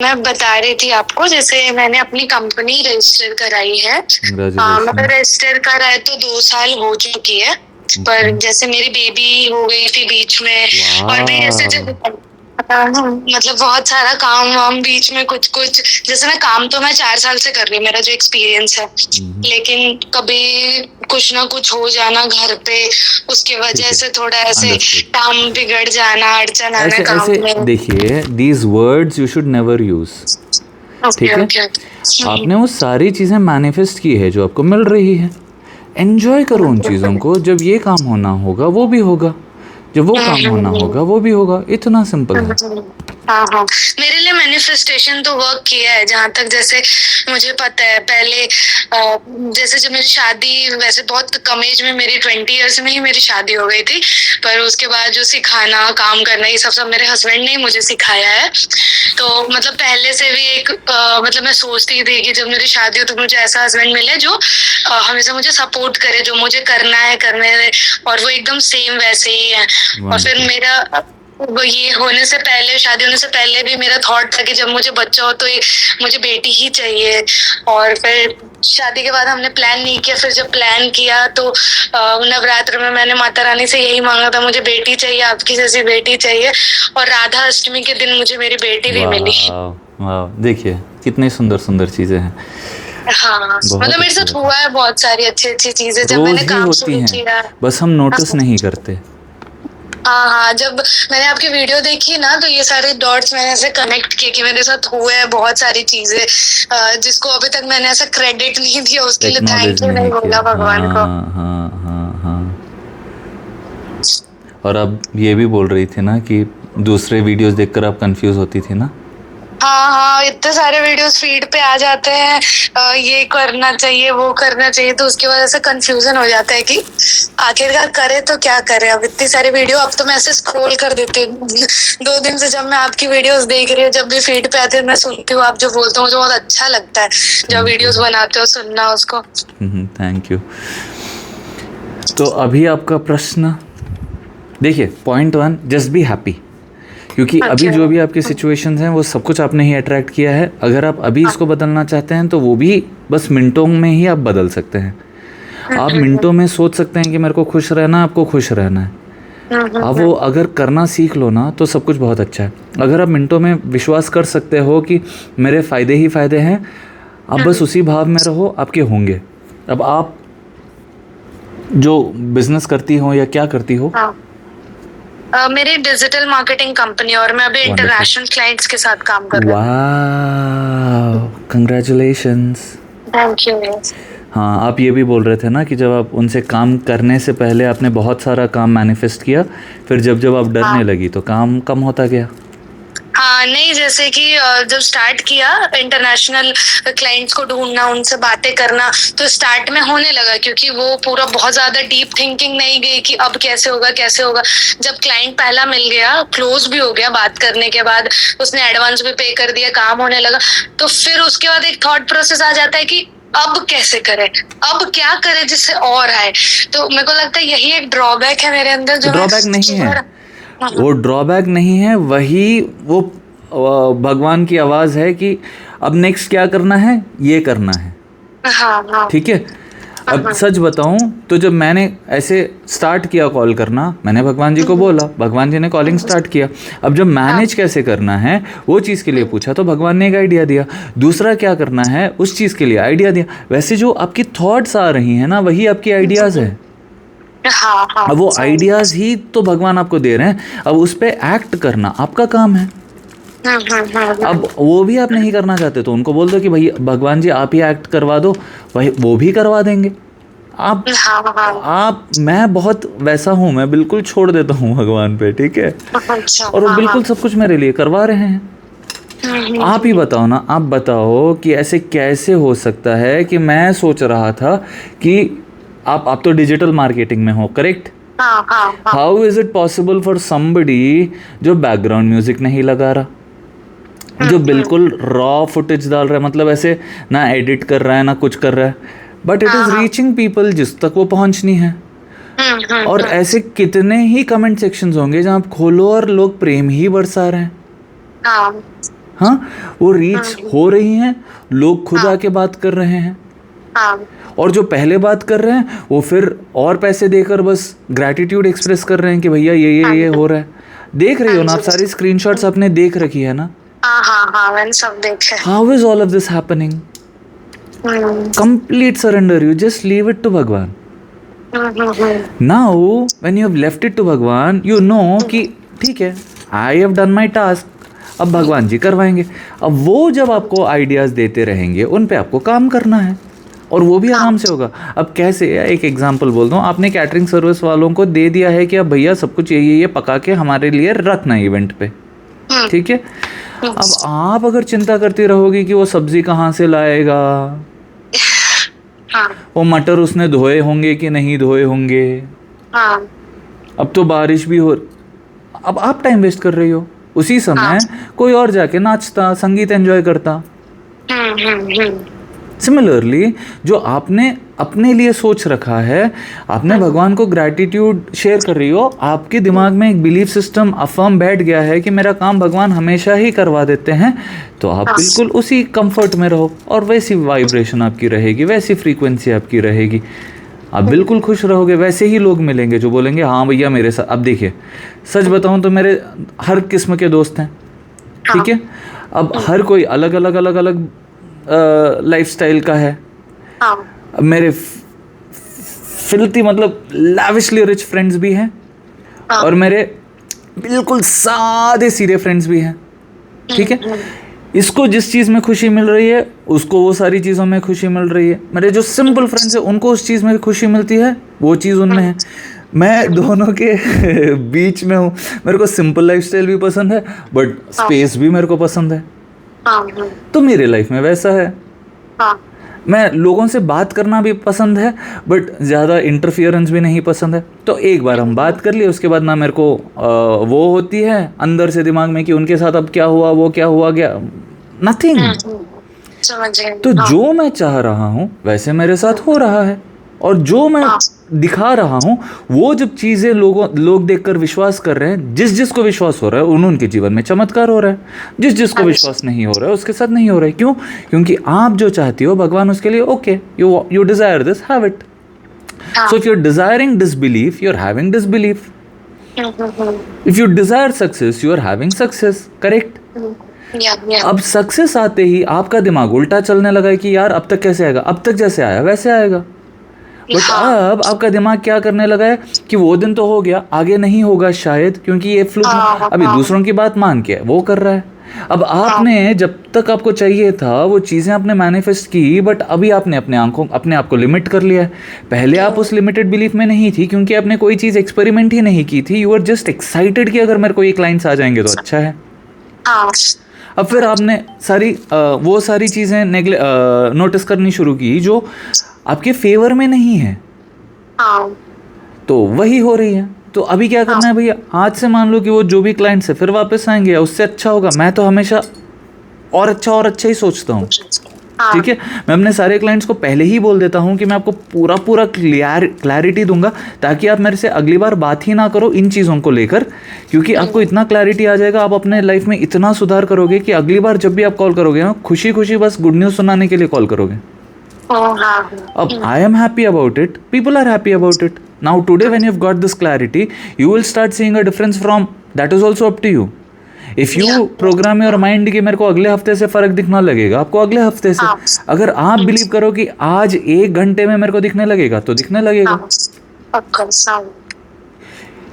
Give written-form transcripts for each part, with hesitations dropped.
मैं बता रही थी आपको, जैसे मैंने अपनी कंपनी रजिस्टर कराई है। मतलब कंग्रेचुलेशन। रजिस्टर कराए तो 2 साल हो चुकी है, ओके। पर जैसे मेरी बेबी हो गई थी बीच में, और भी जैसे वाह। मतलब बहुत सारा काम वाम बीच में कुछ कुछ, जैसे मैं 4 साल से कर रही हूँ, मेरा जो एक्सपीरियंस है, लेकिन कभी कुछ ना कुछ हो जाना घर पे, उसके ठीक वजह है, से थोड़ा ऐसे अंडरस्टूड। काम बिगड़ जाना, अड़चन आना ऐसे काम ऐसे में। देखिए, these words you should never use. Okay ठीक है, ओके। आपने वो सारी चीज़ें मैनिफेस्ट की है जो आपको मिल रही है। एन्जॉय करो उन चीज़ों को। जब ये काम होना होगा वो भी होगा, जब वो काम होना होगा वो भी होगा। इतना सिंपल है। हाँ हाँ, मेरे लिए मैनिफेस्टेशन तो वर्क किया है, जहाँ तक जैसे मुझे पता है। पहले जैसे जब मेरी शादी, वैसे बहुत कम एज में, मेरी 20 ईयर्स में ही मेरी शादी हो गई थी, पर उसके बाद जो सिखाना, काम करना, ये सब सब मेरे हस्बैंड ने ही मुझे सिखाया है। तो मतलब पहले से भी एक मतलब मैं सोचती थी कि जब मेरी शादी हो तो मुझे ऐसा हस्बैंड मिले जो हमेशा मुझे सपोर्ट करे, जो मुझे करना है करने दे, और वो एकदम सेम वैसे ही है। और फिर वंडरफुल। मेरा वो ये होने से पहले, शादी होने से पहले भी मेरा थॉट था कि जब मुझे बच्चा हो तो मुझे बेटी ही चाहिए। और फिर शादी के बाद हमने प्लान नहीं किया, फिर जब प्लान किया तो नवरात्र में मैंने माता रानी से यही मांगा था, मुझे बेटी चाहिए, आपकी जैसी बेटी चाहिए। और राधा अष्टमी के दिन मुझे मेरी बेटी भी मिली। वाह वाह, देखिए कितनी सुंदर सुंदर चीज़ें हैं। हाँ, मतलब बहुत मेरे अच्छी साथ बात है। हुआ है बहुत सारी अच्छी अच्छी चीजें, जब रोज़ मैंने ही काम होती शुरू हैं, किया। बस हम नोटिस नहीं करते। हाँ हाँ, जब मैंने आपकी वीडियो देखी ना, तो ये सारे डॉट्स मैंने ऐसे कनेक्ट किए कि मेरे साथ हुए हैं बहुत सारी चीजें, जिसको अभी तक मैंने ऐसा क्रेडिट नहीं दिया, उसके लिए एक्नॉलेज थैंक यू नहीं नहीं किया। बोला भगवान को। हाँ हाँ हाँ हाँ। और अब ये भी बोल रही थी ना कि दूसरे वीडियोस देखकर आप कंफ्यूज होती थी ना। हाँ हाँ, इतने सारे वीडियोस फीड पे आ जाते हैं, ये करना चाहिए, वो करना चाहिए, तो उसकी वजह से कंफ्यूजन हो जाता है कि आखिरकार करे तो क्या करे। अब इतनी सारी वीडियो, अब तो मैं ऐसे स्क्रॉल कर देती हूँ। 2 दिन से जब मैं आपकी वीडियोस देख रही हूँ, जब भी फीड पे आते हैं मैं सुनती हूँ, आप जो बोलते हो मुझे बहुत अच्छा लगता है, जब थैंक यू। वीडियोस बनाते हो सुनना उसको। Thank you. तो अभी आपका प्रश्न देखिए, point one, just be happy. क्योंकि अभी अच्छा। जो भी आपकी सिचुएशंस हैं वो सब कुछ आपने ही अट्रैक्ट किया है। अगर आप अभी इसको बदलना चाहते हैं तो वो भी बस मिनटों में ही आप बदल सकते हैं। आप मिनटों में सोच सकते हैं कि मेरे को खुश रहना है, आपको खुश रहना है। आप वो अगर करना सीख लो ना तो सब कुछ बहुत अच्छा है। अगर आप मिनटों में विश्वास कर सकते हो कि मेरे फ़ायदे ही फ़ायदे हैं, आप बस उसी भाव में रहो, आपके होंगे। अब आप जो बिज़नेस करती हो या क्या करती हो? मेरी डिजिटल मार्केटिंग कंपनी, और मैं अभी वंडरफुल। इंटरनेशनल क्लाइंट्स के साथ काम कर रही वाह, कंग्रेचुलेशंस। हूँ। Thank you. हाँ, आप ये भी बोल रहे थे ना कि जब आप उनसे काम करने से पहले आपने बहुत सारा काम मैनिफेस्ट किया, फिर जब जब आप डरने हाँ लगी तो काम कम होता गया। हाँ, नहीं, जैसे कि जब स्टार्ट किया इंटरनेशनल क्लाइंट्स को ढूंढना, उनसे बातें करना, तो स्टार्ट में होने लगा, क्योंकि वो पूरा बहुत ज्यादा डीप थिंकिंग नहीं गई कि अब कैसे होगा कैसे होगा। जब क्लाइंट पहला मिल गया, क्लोज भी हो गया, बात करने के बाद उसने एडवांस भी पे कर दिया, काम होने लगा, तो फिर उसके बाद एक थॉट प्रोसेस आ जाता है कि अब कैसे करे, अब क्या करे जिससे और आए। तो मेरे को लगता है यही एक ड्रॉबैक है मेरे अंदर, वो जो मैं ड्रॉबैक नहीं है, हाँ वो ड्रॉबैक नहीं है, वही वो भगवान की आवाज़ है कि अब नेक्स्ट क्या करना है, ये करना है। हाँ हाँ ठीक है। अब सच बताऊं तो जब मैंने ऐसे स्टार्ट किया कॉल करना, मैंने भगवान जी को बोला, भगवान जी ने कॉलिंग स्टार्ट किया। अब जब मैनेज कैसे करना है वो चीज़ के लिए पूछा तो भगवान ने एक आइडिया दिया। दूसरा क्या करना है उस चीज़ के लिए आइडिया दिया। वैसे जो आपकी थॉट्स आ रही हैं ना, वही आपकी आइडियाज़ है। हाँ हाँ, अब वो आइडियाज़ ही तो भगवान आपको दे रहे हैं, अब उस पर एक्ट करना आपका काम है। अब वो भी आप नहीं करना चाहते तो उनको बोल दो कि भाई भगवान जी आप ही एक्ट करवा दो, वही वो भी करवा देंगे। आप मैं बहुत वैसा हूँ, मैं बिल्कुल छोड़ देता हूँ भगवान पे, ठीक है। और वो बिल्कुल सब कुछ मेरे लिए करवा रहे हैं। आप ही बताओ ना, आप बताओ कि ऐसे कैसे हो सकता है कि मैं सोच रहा था कि आप तो डिजिटल मार्केटिंग में हो, correct. How is it possible for somebody जो बैकग्राउंड म्यूजिक नहीं लगा रहा, जो बिल्कुल रॉ फुटेज डाल रहा है, मतलब ऐसे ना एडिट कर रहा है ना कुछ कर रहा है, but it is reaching people जिस तक वो पहुंचनी है। और ऐसे कितने ही कमेंट सेक्शंस होंगे जहां आप खोलो और लोग प्रेम ही बरसा रहे हैं। हाँ, वो रीच हो रही हैं, लोग खुद आके बात कर रहे हैं। और जो पहले बात कर रहे हैं वो फिर और पैसे देकर बस ग्रैटिट्यूड एक्सप्रेस कर रहे हैं कि भैया ये हो रहा है। देख रही हो ना आप, सारी स्क्रीनशॉट्स आपने देख रखी है ना? हाँ, मैंने सब देखे। How is all of this happening? Complete surrender, you just leave it to Bhagwan. Now when you have left it to Bhagwan, you know कि ठीक है, I have done my task, अब भगवान जी करवाएंगे। अब वो जब आपको आइडियाज देते रहेंगे, उन पे आपको काम करना है और वो भी आराम से होगा। अब कैसे, एक एग्जांपल बोल दूं, आपने कैटरिंग सर्विस वालों को दे दिया है कि अब भैया सब कुछ ये पका के हमारे लिए रखना इवेंट पे, ठीक है। अब आप अगर चिंता करती रहोगी कि वो सब्जी कहाँ से लाएगा, वो मटर उसने धोए होंगे कि नहीं धोए होंगे, अब तो बारिश भी हो, अब आप टाइम वेस्ट कर रही हो। उसी समय कोई और जाके नाचता, संगीत एंजॉय करता। सिमिलरली जो आपने अपने लिए सोच रखा है, आपने भगवान को ग्रैटिट्यूड शेयर कर रही हो, आपके दिमाग में एक बिलीफ सिस्टम अफर्म बैठ गया है कि मेरा काम भगवान हमेशा ही करवा देते हैं, तो आप बिल्कुल उसी कंफर्ट में रहो और वैसी वाइब्रेशन आपकी रहेगी, वैसी फ्रीक्वेंसी आपकी रहेगी, आप बिल्कुल खुश रहोगे। वैसे ही लोग मिलेंगे जो बोलेंगे हाँ भैया मेरे साथ। अब देखिए, सच बताऊं तो मेरे हर किस्म के दोस्त हैं, ठीक है। अब हर कोई अलग अलग अलग अलग लाइफस्टाइल का है। मेरे फिल्थी मतलब लैविशली रिच फ्रेंड्स भी हैं और मेरे बिल्कुल सादे सीधे फ्रेंड्स भी हैं, ठीक है। इसको जिस चीज़ में खुशी मिल रही है उसको वो सारी चीज़ों में खुशी मिल रही है। मेरे जो सिंपल फ्रेंड्स हैं उनको उस चीज़ में खुशी मिलती है, वो चीज़ उनमें है। मैं दोनों के बीच में हूँ। मेरे को सिंपल लाइफस्टाइल भी पसंद है बट स्पेस भी मेरे को पसंद है, तो मेरे लाइफ में वैसा है। मैं लोगों से बात करना भी पसंद है बट ज़्यादा इंटरफियरेंस भी नहीं पसंद है। तो एक बार हम बात कर लिए, उसके बाद ना मेरे को वो होती है अंदर से दिमाग में कि उनके साथ अब क्या हुआ, वो क्या हुआ, क्या नथिंग। तो जो मैं चाह रहा हूँ वैसे मेरे साथ हो रहा है, और जो मैं दिखा रहा हूँ वो जब चीज़ें लोग देखकर विश्वास कर रहे हैं, जिस जिसको विश्वास हो रहा है उनके जीवन में चमत्कार हो रहा है, जिस जिसको विश्वास नहीं हो रहा है उसके साथ नहीं हो रहा है। क्यों? क्योंकि आप जो चाहती हो भगवान उसके लिए okay, you desire this, have it. So if you are desiring disbelief, you are having disbelief. If you desire success, you are having success, correct. अब सक्सेस आते ही आपका दिमाग उल्टा चलने लगा है कि यार अब तक कैसे आएगा, अब तक जैसे आया वैसे आएगा। बट अब आपका दिमाग क्या करने लगा है कि वो दिन तो हो गया, आगे नहीं होगा शायद, क्योंकि ये फ्लूक अभी दूसरों की बात मान के वो कर रहा है। अब आपने जब तक आपको चाहिए था वो चीज़ें आपने मैनिफेस्ट की, बट अभी आपने अपने आप को लिमिट कर लिया है। पहले आप उस लिमिटेड बिलीफ में नहीं थी क्योंकि आपने कोई चीज़ एक्सपेरिमेंट ही नहीं की थी। यू आर जस्ट एक्साइटेड कि अगर मेरे को ये क्लाइंट्स आ जाएंगे तो अच्छा है। अब फिर आपने वो सारी चीज़ें नोटिस करनी शुरू की जो आपके फेवर में नहीं है, तो वही हो रही है। तो अभी क्या करना है भैया, आज से मान लो कि वो जो भी क्लाइंट्स है फिर वापस आएंगे या उससे अच्छा होगा। मैं तो हमेशा और अच्छा ही सोचता हूँ, ठीक है। मैं अपने सारे क्लाइंट्स को पहले ही बोल देता हूँ कि मैं आपको पूरा क्लैरिटी दूंगा ताकि आप मेरे से अगली बार बात ही ना करो इन चीज़ों को लेकर, क्योंकि आपको इतना क्लैरिटी आ जाएगा, आप अपने लाइफ में इतना सुधार करोगे कि अगली बार जब भी आप कॉल करोगे ना, खुशी खुशी बस गुड न्यूज़ सुनाने के लिए कॉल करोगे। अब I am happy about it, people are happy about it. Now today when you've got this clarity, you will start seeing a difference from that is also up to you. If you program your mind कि मेरे को अगले हफ्ते से फर्क दिखना लगेगा, आपको अगले हफ्ते से। अगर आप बिलीव करो कि आज 1 घंटे में मेरे को दिखने लगेगा तो दिखने लगेगा।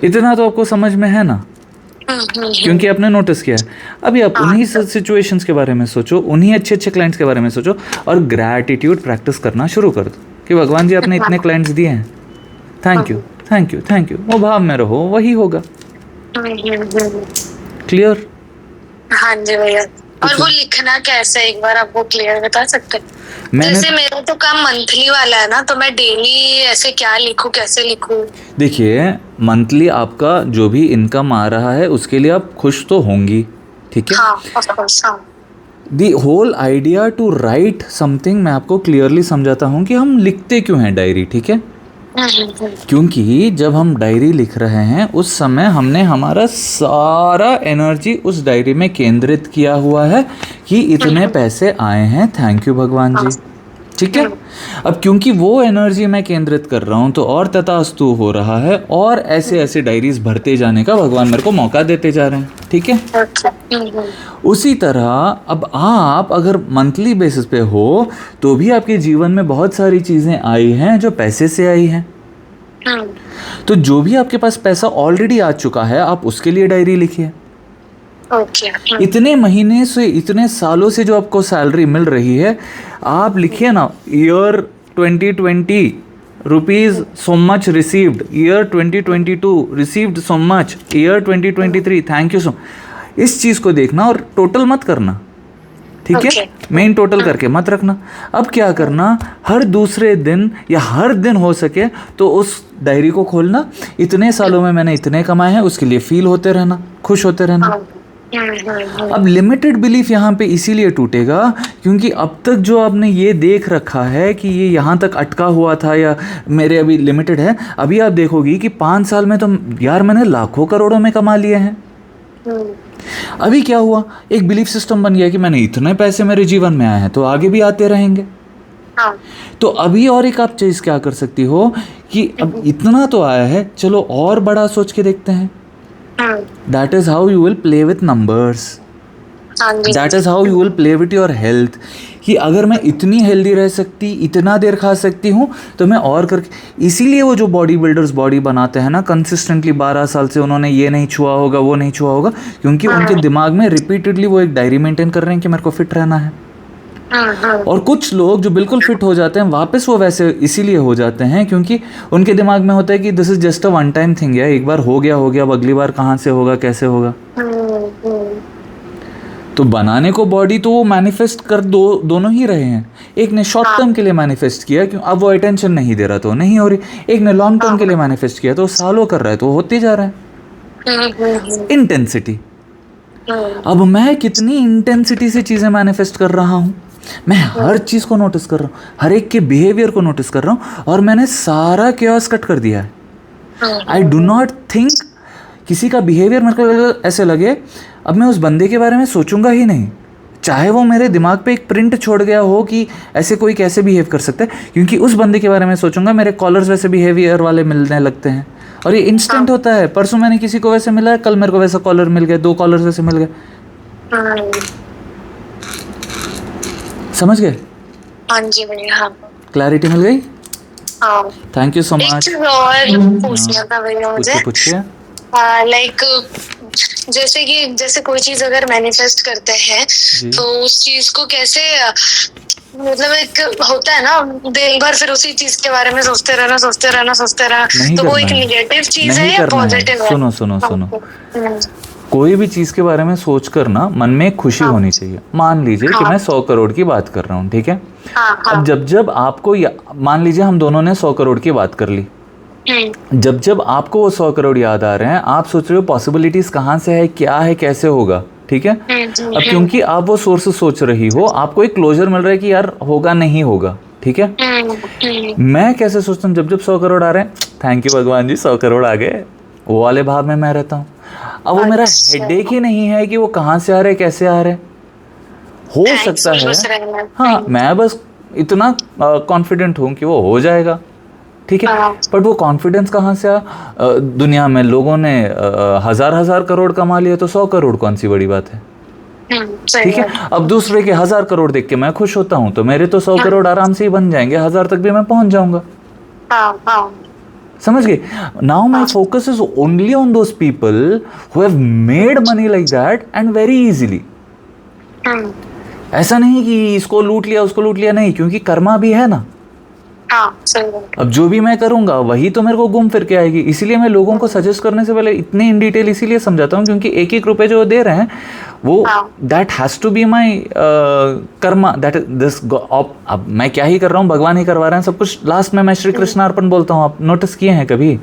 इतना तो आपको समझ में है ना, क्योंकि आपने नोटिस किया है। अभी आप उन्हीं सिचुएशंस के बारे में सोचो, उन्हीं अच्छे क्लाइंट्स के बारे में सोचो और ग्रैटिट्यूड प्रैक्टिस करना शुरू कर दो कि भगवान जी आपने इतने क्लाइंट्स दिए हैं, thank you thank you thank you. वो भाव में रहो, वही होगा। क्लियर? हाँ जी भैया। और वो लिखना कैसे, एक बार आप वो क्लियर बता सकते हैं? जैसे मेरा तो काम मंथली वाला है ना, तो मैं डेली ऐसे क्या लिखूं, कैसे लिखूं? देखिए, मंथली आपका जो भी इनकम आ रहा है उसके लिए आप खुश तो होंगी, ठीक है। The whole idea to write something मैं आपको क्लियरली समझाता हूँ कि हम लिखते क्यों हैं डायरी, ठीक है। क्योंकि जब हम डायरी लिख रहे हैं उस समय हमने हमारा सारा एनर्जी उस डायरी में केंद्रित किया हुआ है कि इतने पैसे आए हैं, थैंक यू भगवान जी, ठीक है। अब क्योंकि वो एनर्जी मैं केंद्रित कर रहा हूँ तो और तथास्तु हो रहा है, और ऐसे ऐसे डायरीज भरते जाने का भगवान मेरे को मौका देते जा रहे हैं, ठीक है। उसी तरह अब आप अगर मंथली बेसिस पे हो तो भी आपके जीवन में बहुत सारी चीज़ें आई हैं जो पैसे से आई हैं। तो जो भी आपके पास पैसा ऑलरेडी आ चुका है आप उसके लिए डायरी लिखिए। इतने महीने से, इतने सालों से जो आपको सैलरी मिल रही है, आप लिखिए ना, year 2020 rupees so much received, year 2022 received so much, year 2023 thank you सो। इस चीज़ को देखना और टोटल मत करना, ठीक है। मेन टोटल करके मत रखना। अब क्या करना, हर दूसरे दिन या हर दिन हो सके तो उस डायरी को खोलना, इतने सालों में मैंने इतने कमाए हैं, उसके लिए फील होते रहना, खुश होते रहना। अब लिमिटेड बिलीफ यहाँ पे इसीलिए टूटेगा क्योंकि अब तक जो आपने ये देख रखा है कि ये यहाँ तक अटका हुआ था या मेरे अभी लिमिटेड है, अभी आप देखोगी कि 5 साल में तो यार मैंने लाखों करोड़ों में कमा लिए हैं। अभी क्या हुआ, एक बिलीफ सिस्टम बन गया कि मैंने इतने पैसे मेरे जीवन में आए हैं तो आगे भी आते रहेंगे। तो अभी और एक आप चीज़ क्या कर सकती हो कि अब इतना तो आया है, चलो और बड़ा सोच के देखते हैं। That is how you will play with numbers. That is how you will play with your health. कि अगर मैं इतनी हेल्दी रह सकती, इतना देर खा सकती हूँ तो मैं और करके, इसीलिए वो जो बॉडी बिल्डर्स बॉडी बनाते हैं ना कंसिस्टेंटली 12 साल से, उन्होंने ये नहीं छुआ होगा वो नहीं छुआ होगा, क्योंकि उनके दिमाग में रिपीटेडली वो एक डायरी मेंटेन कर रहे हैं कि मेरे को फिट रहना है। और कुछ लोग जो बिल्कुल फिट हो जाते हैं वापस वो वैसे इसीलिए हो जाते हैं क्योंकि उनके दिमाग में होता है कि this is just a one time thing, है एक बार हो गया, अब अगली बार कहाँ से होगा, कैसे होगा। तो बनाने को बॉडी तो वो मैनिफेस्ट कर दोनों ही रहे हैं। एक ने शॉर्ट टर्म के लिए मैनिफेस्ट किया क्यों, अब वो अटेंशन नहीं दे रहा तो नहीं हो रही। एक ने लॉन्ग टर्म के लिए मैनिफेस्ट किया तो सालों कर रहा है तो होते जा रहा है। इंटेंसिटी, अब मैं कितनी इंटेंसिटी से चीज़ें मैनिफेस्ट कर रहा हूँ, मैं हर चीज़ को नोटिस कर रहा हूँ, हर एक के बिहेवियर को नोटिस कर रहा हूँ, और मैंने सारा केओस कट कर दिया है। आई डू नॉट थिंक, किसी का बिहेवियर मेरे को ऐसे लगे अब मैं उस बंदे के बारे में सोचूंगा ही नहीं, चाहे वो मेरे दिमाग पे एक प्रिंट छोड़ गया हो कि ऐसे कोई कैसे बिहेव कर सकता है, क्योंकि उस बंदे के बारे में सोचूंगा मेरे कॉलर्स वैसे बिहेवियर वाले मिलने लगते हैं। और ये इंस्टेंट होता है, परसों मैंने किसी को वैसे मिला है, कल मेरे को वैसा कॉलर मिल गया, 2 कॉलर्स वैसे मिल गए। समझ गए? हाँ जी भैया, हाँ। क्लैरिटी मिल गई? हाँ। Thank you so much. एक चीज और पूछना था भैया मुझे। पूछिए। लाइक जैसे कोई चीज अगर मैनिफेस्ट करते हैं तो उस चीज को कैसे, मतलब एक होता है ना दिन भर फिर उसी चीज के बारे में सोचते रहना, तो वो एक नेगेटिव चीज है या पॉजिटिव है? सुनो, कोई भी चीज़ के बारे में सोच कर ना मन में खुशी होनी चाहिए। मान लीजिए कि मैं 100 करोड़ की बात कर रहा हूँ, ठीक है। अब जब आपको, मान लीजिए हम दोनों ने 100 करोड़ की बात कर ली, जब आपको वो 100 करोड़ याद आ रहे हैं, आप सोच रहे हो पॉसिबिलिटीज कहाँ से है, क्या है, कैसे होगा, ठीक है। अब क्योंकि आप वो सोर्स सोच रही हो, आपको एक क्लोजर मिल रहा है कि यार होगा नहीं होगा, ठीक है। मैं कैसे सोचता हूँ, जब 100 करोड़ आ रहे हैं, थैंक यू भगवान जी 100 करोड़ आ गए, वो वाले भाव में मैं रहता हूँ। अब वो मेरा हेडेक ही नहीं है कि वो कहाँ से आ रहे, कैसे आ रहे, हो सकता है, हाँ मैं बस इतना कॉन्फिडेंट हूँ कि वो हो जाएगा, ठीक है। बट वो कॉन्फिडेंस कहाँ से दुनिया में लोगों ने 1000 करोड़ कमा लिया तो 100 करोड़ कौन सी बड़ी बात है, ठीक है। अब दूसरे के 1000 करोड़ देख के मैं खुश होता हूँ तो मेरे तो 100 करोड़ आराम से ही बन जाएंगे, 1000 तक भी मैं पहुंच जाऊंगा। समझ गए? Now my focus is only on those people who have made money like that and very easily. ऐसा नहीं कि इसको लूट लिया उसको लूट लिया, नहीं, क्योंकि कर्मा भी है ना। अब जो भी मैं करूंगा वही तो मेरे को घूम फिर के आएगी। इसीलिए मैं लोगों को सजेस्ट करने से पहले इतने इन डिटेल इसीलिए समझाता हूँ क्योंकि 1-1 रुपए जो दे रहे हैं वो that has to be my karma, that this. अब मैं क्या ही कर रहा हूँ, भगवान ही करवा रहे हैं सब कुछ। लास्ट में मैं श्री कृष्णार्पण बोलता हूँ, आप नोटिस किए हैं कभी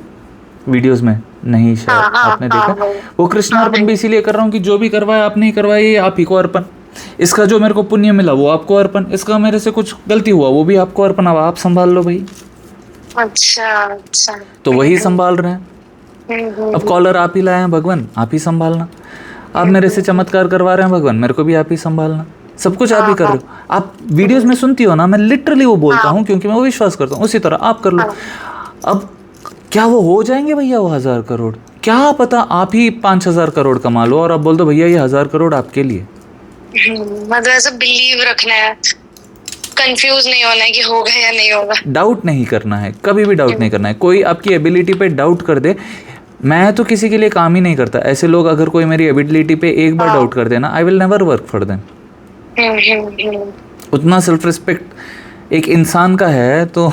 वीडियोस में? नहीं शायद आपने देखा। वो कृष्णार्पण भी इसीलिए कर रहा हूँ कि जो भी करवाया आपने ही करवाया, ये आप ही को अर्पण। इसका जो मेरे को पुण्य मिला वो आपको अर्पण, इसका मेरे से कुछ गलती हुआ वो भी आपको अर्पण। अब आप संभाल लो भाई। अच्छा अच्छा। तो वही संभाल रहे हैं। अब कॉलर आप ही लाए हैं भगवान, आप ही संभालना। आप मेरे से चमत्कार करवा रहे हैं भगवान, मेरे को भी आप ही संभालना। सब कुछ आप ही कर रहे हो। आप वीडियोस में सुनती हो ना, मैं लिटरली वो बोलता हूँ क्योंकि मैं वो विश्वास करता हूँ। उसी तरह आप कर लो। अब क्या वो हो जाएंगे भैया वो 1000 करोड़? क्या पता आप ही 5000 करोड़ कमा लो और आप बोल दो भैया ये 1000 करोड़ आपके लिए। मतलब ऐसा बिलीव रखना है, कंफ्यूज नहीं होना है कि होगा या नहीं होगा। डाउट नहीं करना है, कभी भी डाउट नहीं करना है। कोई आपकी एबिलिटी पे डाउट कर दे, मैं तो किसी के लिए काम ही नहीं करता। ऐसे लोग अगर कोई मेरी एबिलिटी पे एक बार डाउट कर देना, I will never work for them. उतना सेल्फ रिस्पेक्ट एक इंसान का है तो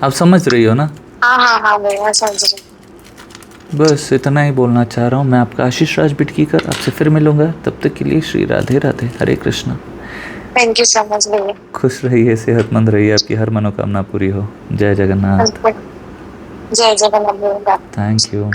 आप समझ रही हो ना? हाँ भैया समझ रही। बस इतना ही बोलना चाह रहा हूँ। मैं आपका आशीष राज बिटकीकर, आपसे फिर मिलूंगा। तब तक के लिए Shri Radhe Radhe, Hare Krishna. Thank you so much भैया। खुश रहिए, सेहतमंद रहिए, आपकी हर मनोकामना पूरी हो। जय जगन्नाथ। जय जगन्नाथ भैया। Thank you.